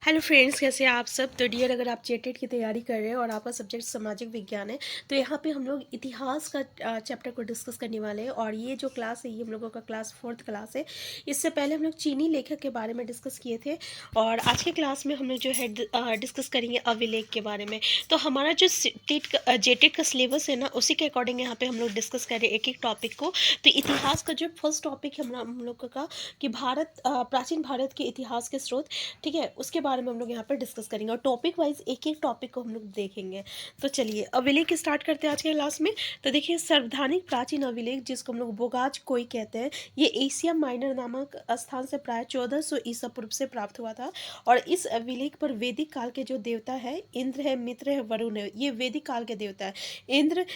Hello friends, कैसे हैं आप सब। तो डियर, अगर आप जेटेट की तैयारी कर रहे हैं और आपका सब्जेक्ट सामाजिक विज्ञान है तो यहाँ पे हम लोग इतिहास का चैप्टर को डिस्कस करने वाले हैं। और ये जो क्लास है ये हम लोगों का क्लास 4th क्लास है। इससे पहले हम लोग चीनी लेखक के बारे में डिस्कस किए थे और आज के क्लास में हम लोग जो है डिस्कस करेंगे अभिलेख के बारे में। तो हमारा जो जेटेट का सिलेबस है ना, उसी के अकॉर्डिंग यहाँ पे हम लोग डिस्कस करें एक एक टॉपिक को। तो इतिहास का जो फर्स्ट टॉपिक है हम लोग का कि प्राचीन भारत के इतिहास के स्रोत, ठीक है, उसके बारे में हम लोग यहाँ पर डिस्कस करेंगे और टॉपिक वाइज एक एक टॉपिक को हम लोग देखेंगे। तो चलिए अभिलेख स्टार्ट करते हैं आज के क्लास में। तो देखिए, सर्वधानिक प्राचीन अभिलेख जिसको हम लोग बोगाज कोई कहते हैं, ये एशिया माइनर नामक स्थान से प्राय 1400 ईसा पूर्व से प्राप्त हुआ था। और इस अभिलेख पर वैदिक काल के जो देवता है, इंद्र है, मित्र है, वरुण है, ये वैदिक काल के देवता है। इंद्र,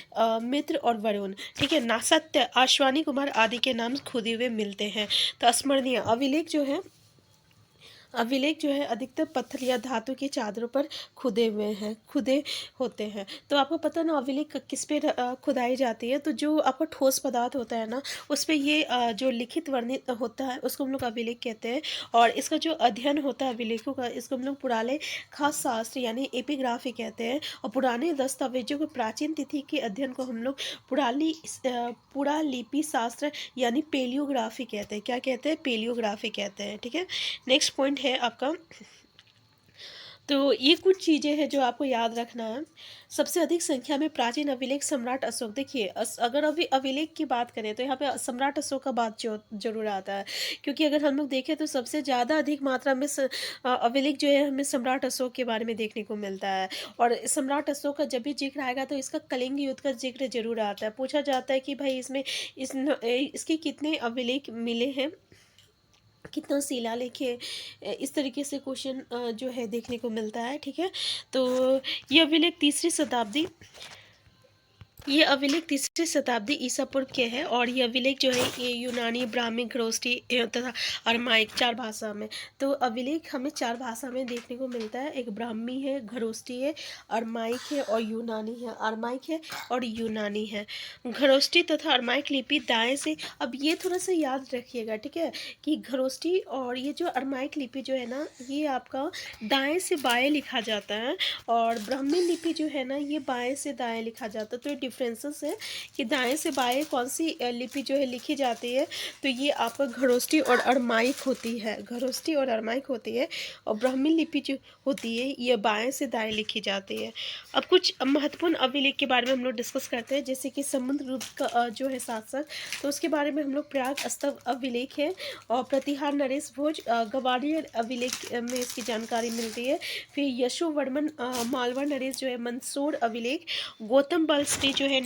मित्र और वरुण, ठीक है, नासत्य, अश्वानी कुमार आदि के नाम खुदे हुए मिलते हैं। तो स्मरणीय अभिलेख जो है अधिकतर पत्थर या धातु की चादरों पर खुदे होते हैं। तो आपको पता ना अभिलेख किस पे खुदाई जाती है। तो जो आपका ठोस पदार्थ होता है ना, उस पे ये जो लिखित वर्णित होता है उसको हम लोग अभिलेख कहते हैं। और इसका जो अध्ययन होता है अभिलेखों का, इसको हम लोग पुराने खास शास्त्र यानी एपिग्राफी कहते हैं। और पुराने दस्तावेजों के प्राचीन तिथि के अध्ययन को हम लोग पुरालिपि शास्त्र यानी पेलियोग्राफी कहते हैं। क्या कहते हैं? पेलियोग्राफी कहते हैं, ठीक है। नेक्स्ट पॉइंट है आपका, तो ये कुछ चीज़ें हैं जो आपको याद रखना है। सबसे अधिक संख्या में प्राचीन अभिलेख सम्राट अशोक। देखिए, अगर अभी अभिलेख की बात करें तो यहाँ पे सम्राट अशोक का बात जो जरूर आता है, क्योंकि अगर हम लोग देखें तो सबसे ज़्यादा अधिक मात्रा में अभिलेख जो है हमें सम्राट अशोक के बारे में देखने को मिलता है। और सम्राट अशोक का जब भी जिक्र आएगा तो इसका कलिंग युद्ध का जिक्र जरूर आता है। पूछा जाता है कि भाई इसके कितने अभिलेख मिले हैं, कितना शिलालेख है, इस तरीके से क्वेश्चन जो है देखने को मिलता है, ठीक है। तो ये अभिलेख ये अभिलेख तीसरी शताब्दी ईसा पूर्व के हैं। और ये अभिलेख जो है ये यूनानी, ब्राह्मी, खरोष्टी तथा अरमाइक 4 भाषा में। तो अभिलेख हमें 4 भाषा में देखने को मिलता है। एक ब्राह्मी है, खरोष्टी है, अरमाइक है और यूनानी है। अरमाइक है और यूनानी है। खरोष्टी तथा अरमाइक लिपि दाएं से, अब ये थोड़ा सा याद रखिएगा, ठीक है, कि खरोष्टी और ये जो अरमाइक लिपि जो है ना, ये आपका दाएं से बाएं लिखा जाता है। और ब्राह्मी लिपि जो है ना, ये बाएं से दाएं लिखा जाता है। तो ये डिफरेंसेस है कि दाएं से बाएं कौन सी लिपि जो है लिखी जाती है। तो ये आपका खरोष्टी और अरमाइक होती है, खरोष्टी और अरमाइक होती है। और ब्राह्मी लिपि जो होती है ये बाएं से दाएं लिखी जाती है। अब कुछ महत्वपूर्ण अभिलेख के बारे में हम लोग डिस्कस करते हैं, जैसे कि समुद्रगुप्त का जो है शासक, तो उसके बारे में हम लोग प्रयाग स्तंभ अभिलेख है और प्रतिहार नरेश भोज ग्वालियर अभिलेख में इसकी जानकारी मिलती है। फिर यशोवर्मन मालवा नरेश जो है मंदसौर अभिलेख, गौतम बलश्री जो है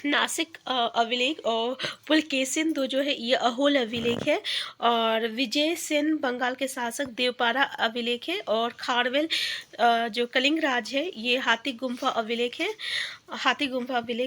नासिक अभिलेख, और पुलकेशिन दो जो है ये अहोल अभिलेख है। और विजय सेन बंगाल के शासक देवपारा अभिलेख है। और खारवेल जो कलिंग राज है ये हाथी गुम्फा अभिलेख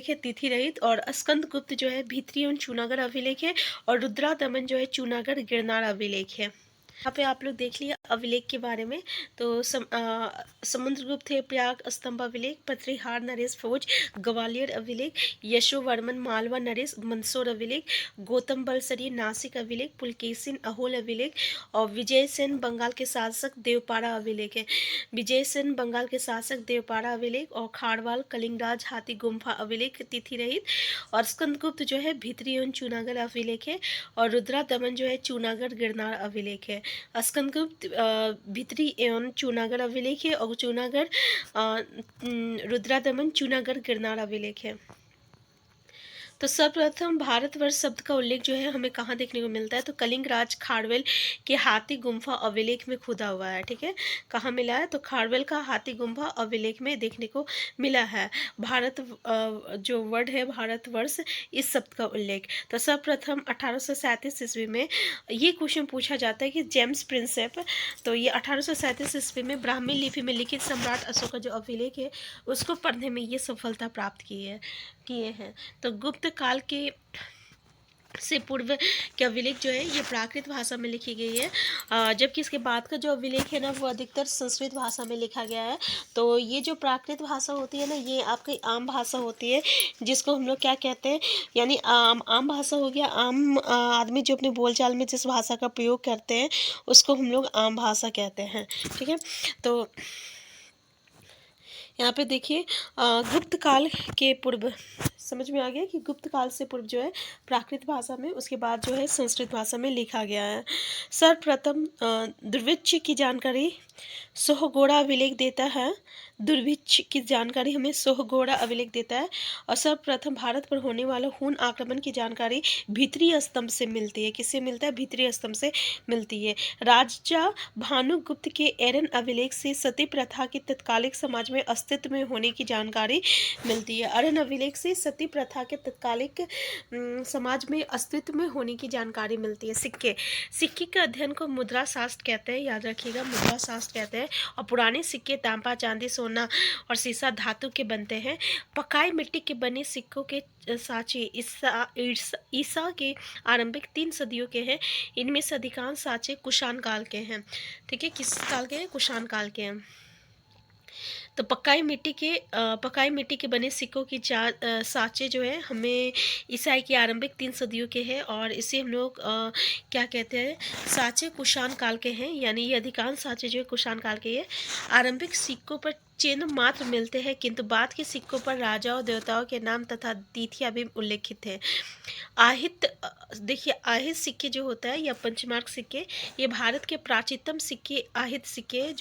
है, तिथि रहित। और स्कंद गुप्त जो है भीतरी एवं चूनागढ़ अभिलेख है। और रुद्रा दमन जो है चूनागढ़ गिरनार अभिलेख है। यहाँ पे आप लोग देख लिया अभिलेख के बारे में। तो समुद्रगुप्त है प्रयाग स्तंभ अभिलेख, पत्रिहार नरेश भोज ग्वालियर अभिलेख, यशोवर्मन मालवा नरेश मंदसौर अभिलेख, गौतम बलसरी नासिक अभिलेख, पुलकेशिन अहोल अभिलेख। और विजय सेन बंगाल के शासक देवपारा अभिलेख है, अभिलेख। और खारवाल कलिंगराज हाथी गुम्फा अभिलेख तिथि रहित। और स्कंदगुप्त जो है भीतरी एवं चूनागढ़ अभिलेख है। और रुद्रा दमन जो है चूनागढ़ गिरनार अभिलेख है। स्कंदगुप्त भीतरी एवं चूनागढ़ अभिलेख है। और रुद्रा दमन चूनागढ़ गिरनार अभिलेख है। तो सर्वप्रथम भारतवर्ष शब्द का उल्लेख जो है हमें कहाँ देखने को मिलता है, तो कलिंग राज खारवेल के हाथी गुम्फा अभिलेख में खुदा हुआ है, ठीक है। कहाँ मिला है, तो खारवेल का हाथी गुम्फा अभिलेख में देखने को मिला है। भारत जो वर्ड है भारतवर्ष, इस शब्द का उल्लेख। तो सर्वप्रथम 1837 ईस्वी में ये क्वेश्चन पूछा जाता है कि जेम्स प्रिंसेप, तो ये 1837 ईस्वी में ब्राह्मी लिपि में लिखित सम्राट अशोक का जो अभिलेख है उसको पढ़ने में ये सफलता प्राप्त किए हैं। तो गुप्त काल के से पूर्व की अभिलेख जो है ये प्राकृत भाषा में लिखी गई है, जबकि इसके बाद का जो अभिलेख है ना वो अधिकतर संस्कृत भाषा में लिखा गया है। तो ये जो प्राकृत भाषा होती है ना ये आपकी आम भाषा होती है, जिसको हम लोग क्या कहते हैं, यानी आम भाषा हो गया। आम आदमी जो अपने बोलचाल में जिस भाषा का प्रयोग करते हैं उसको हम लोग आम भाषा कहते हैं। ठीक है, तो यहाँ पे देखिए गुप्त काल के पूर्व, समझ में आ गया कि गुप्त काल से पूर्व जो है प्राकृत भाषा में, उसके बाद जो है संस्कृत भाषा में लिखा गया है। सर्वप्रथम दुर्भिक्ष की जानकारी सोहगोड़ा अभिलेख देता है। दुर्भिक्ष की जानकारी हमें सोहगोड़ा अभिलेख देता है। और सर्वप्रथम भारत पर होने वाला हून आक्रमण की जानकारी भीतरी स्तंभ से मिलती है। किससे मिलता है? भीतरी स्तंभ से मिलती है। राजा भानुगुप्त के एरन अभिलेख से सती प्रथा की तत्कालिक समाज में अस्तित्व में होने की जानकारी मिलती है। एरन अभिलेख से सती प्रथा के तत्कालिक समाज में अस्तित्व में होने की जानकारी मिलती है। सिक्के, सिक्के के अध्ययन को मुद्रा शास्त्र कहते हैं, याद रखिएगा, मुद्रा शास्त्र कहते हैं। और पुराने सिक्के तांबा, चांदी, सोना और सीसा धातु के बनते हैं। पकाई मिट्टी के बने सिक्कों के साँचे ईसा के आरंभिक 3 सदियों के हैं। इनमें से अधिकांश साँचे कुषाण काल के हैं। ठीक है, किस काल के हैं? कुषाण काल के हैं। तो पकाई मिट्टी के बने सिक्कों की साँचे जो है हमें ईसाई की आरंभिक 3 सदियों के हैं, और इसे हम लोग क्या कहते हैं? साँचे कुषाण काल के हैं, यानी ये अधिकांश साँचे जो है कुषाण काल के हैं। आरंभिक सिक्कों पर चिन्ह मात्र मिलते हैं, किंतु बाद के सिक्कों पर राजाओं देवताओं के नाम तथा तिथियां भी उल्लेखित है। আহিत, देखिए আহিत सिक्के जो होता है या पंचमार्क सिक्के, ये भारत के प्राचीनतम सिक्के আহিत सिक्के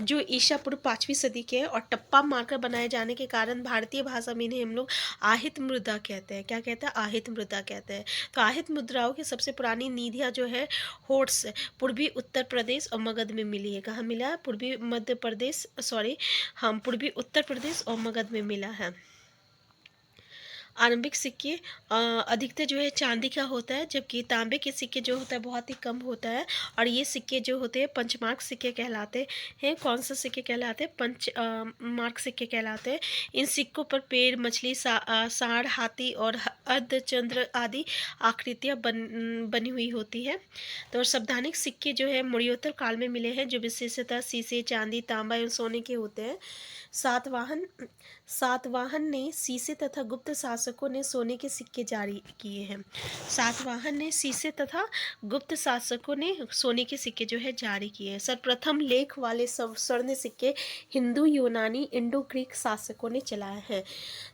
जो ईसा पूर्व 5वीं सदी के हैं, और टप्पा मारकर बनाए जाने के कारण भारतीय भाषा में इन्हें हम लोग আহিत मुद्रा कहते हैं। क्या कहते हैं? আহিत मुद्रा कहते हैं। तो আহিत मुद्राओं की सबसे पुरानी निधियाँ जो है होट्स पूर्वी उत्तर प्रदेश और मगध में मिली है। कहाँ मिला है? पूर्वी उत्तर प्रदेश और मगध में मिला है। आरंभिक सिक्के अधिकतर जो है चांदी का होता है, जबकि तांबे के सिक्के जो होता है बहुत ही कम होता है। और ये सिक्के जो होते हैं पंचमार्क सिक्के कहलाते हैं। कौन सा सिक्के कहलाते हैं? पंचमार्क सिक्के कहलाते हैं। इन सिक्कों पर पेड़, मछली, सांड, हाथी और अर्धचंद्र आदि आकृतियाँ बनी हुई होती है। तो संवैधानिक सिक्के जो है मरणोत्तर काल में मिले हैं, जो विशेषतः शीशे, चांदी, तांबा एवं सोने के होते हैं। सातवाहन ने शीशे तथा गुप्त शासकों ने सोने के सिक्के जारी किए हैं। सातवाहन ने शीशे तथा गुप्त शासकों ने सोने के सिक्के जो है जारी किए हैं। सर्वप्रथम लेख वाले स्वर्ण सिक्के हिंदू, यूनानी, इंडो ग्रीक शासकों ने चलाए हैं।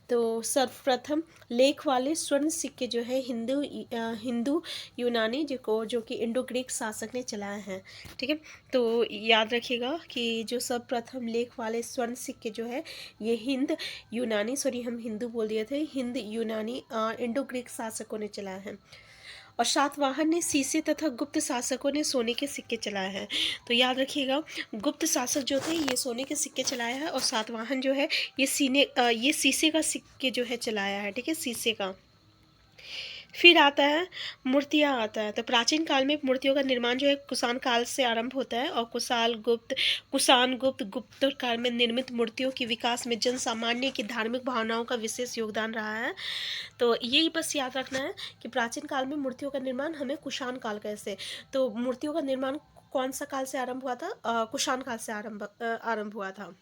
तो सर्वप्रथम लेख वाले स्वर्ण सिक्के जो है हिंदू यूनानी जो कि इंडो ग्रीक शासक ने चलाए हैं। ठीक है, तो याद रखिएगा कि जो सर्वप्रथम लेख वाले स्वर्ण सिक्के जो है ये हिंदू यूनानी इंडो ग्रीक शासकों ने चलाए हैं। और सातवाहन ने शीशे तथा गुप्त शासकों ने सोने के सिक्के चलाए हैं। तो याद रखिएगा, गुप्त शासक जो थे ये सोने के सिक्के चलाया है, और सातवाहन जो है ये शीशे का सिक्के जो है चलाया है। ठीक है, शीशे का। फिर आता है मूर्तियाँ आता है। तो प्राचीन काल में मूर्तियों का निर्माण जो है कुषाण काल से आरंभ होता है, और कुषाण गुप्त काल में निर्मित मूर्तियों के विकास में जन सामान्य की धार्मिक भावनाओं का विशेष योगदान रहा है। तो यही बस याद रखना है कि प्राचीन काल में मूर्तियों का निर्माण हमें कुषाण काल कैसे, तो मूर्तियों का निर्माण कौन सा काल से आरंभ हुआ था? कुषाण काल से आरंभ हुआ था।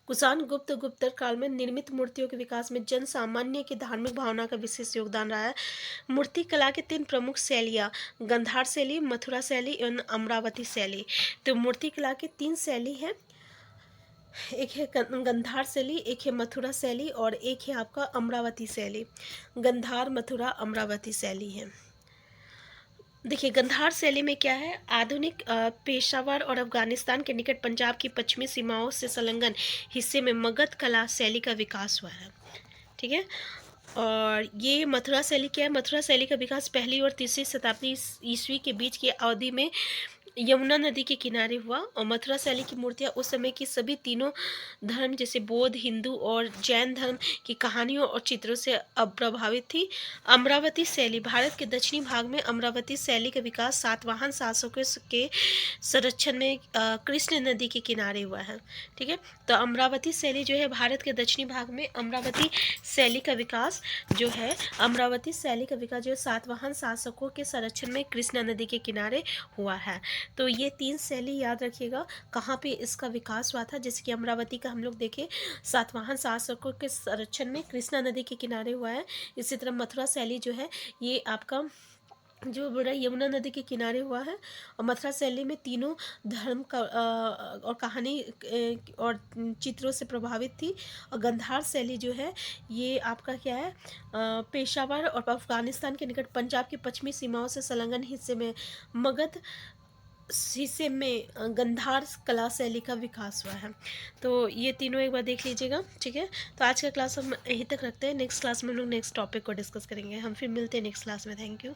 कुषाण गुप्त काल में निर्मित मूर्तियों के विकास में जन सामान्य की धार्मिक भावना का विशेष योगदान रहा है। मूर्ति कला की 3 प्रमुख शैलियाँ, गंधार शैली, मथुरा शैली एवं अमरावती शैली। तो मूर्ति कला की 3 शैली है, एक है गंधार शैली, एक है मथुरा शैली और एक है आपका अमरावती शैली। गंधार, मथुरा, अमरावती शैली है। देखिए गंधार शैली में क्या है? आधुनिक पेशावर और अफगानिस्तान के निकट पंजाब की पश्चिमी सीमाओं से संलग्न हिस्से में मगध कला शैली का विकास हुआ है। ठीक है, और ये मथुरा शैली क्या है? मथुरा शैली का विकास 1ली और 3री शताब्दी ईस्वी के बीच की अवधि में यमुना नदी के किनारे हुआ। और मथुरा शैली की मूर्तियाँ उस समय की सभी तीनों धर्म जैसे बौद्ध, हिंदू और जैन धर्म की कहानियों और चित्रों से प्रभावित थी। अमरावती शैली, भारत के दक्षिणी भाग में अमरावती शैली का विकास सातवाहन शासकों के संरक्षण में कृष्ण नदी के किनारे हुआ है। ठीक है, तो अमरावती शैली जो है भारत के दक्षिणी भाग में अमरावती शैली का विकास जो है अमरावती शैली का विकास जो है सातवाहन शासकों के संरक्षण में कृष्णा नदी के किनारे हुआ है। तो ये 3 शैली याद रखिएगा कहाँ पे इसका विकास हुआ था। जैसे कि अमरावती का हम लोग देखें सातवाहन शासकों के संरक्षण में कृष्णा नदी के किनारे हुआ है। इसी तरह मथुरा शैली जो है ये आपका जो बड़ा यमुना नदी के किनारे हुआ है। और मथुरा शैली में तीनों धर्म का और कहानी और चित्रों से प्रभावित थी। और गंधार शैली जो है ये आपका क्या है पेशावर और अफगानिस्तान के निकट पंजाब की पश्चिमी सीमाओं से संलग्न हिस्से में मगध हिस्से में गंधार कला शैली का विकास हुआ है। तो ये तीनों एक बार देख लीजिएगा, ठीक है। तो आज का क्लास हम यहीं तक रखते हैं। नेक्स्ट क्लास में हम लोग नेक्स्ट टॉपिक को डिस्कस करेंगे। हम फिर मिलते हैं नेक्स्ट क्लास में। Thank you.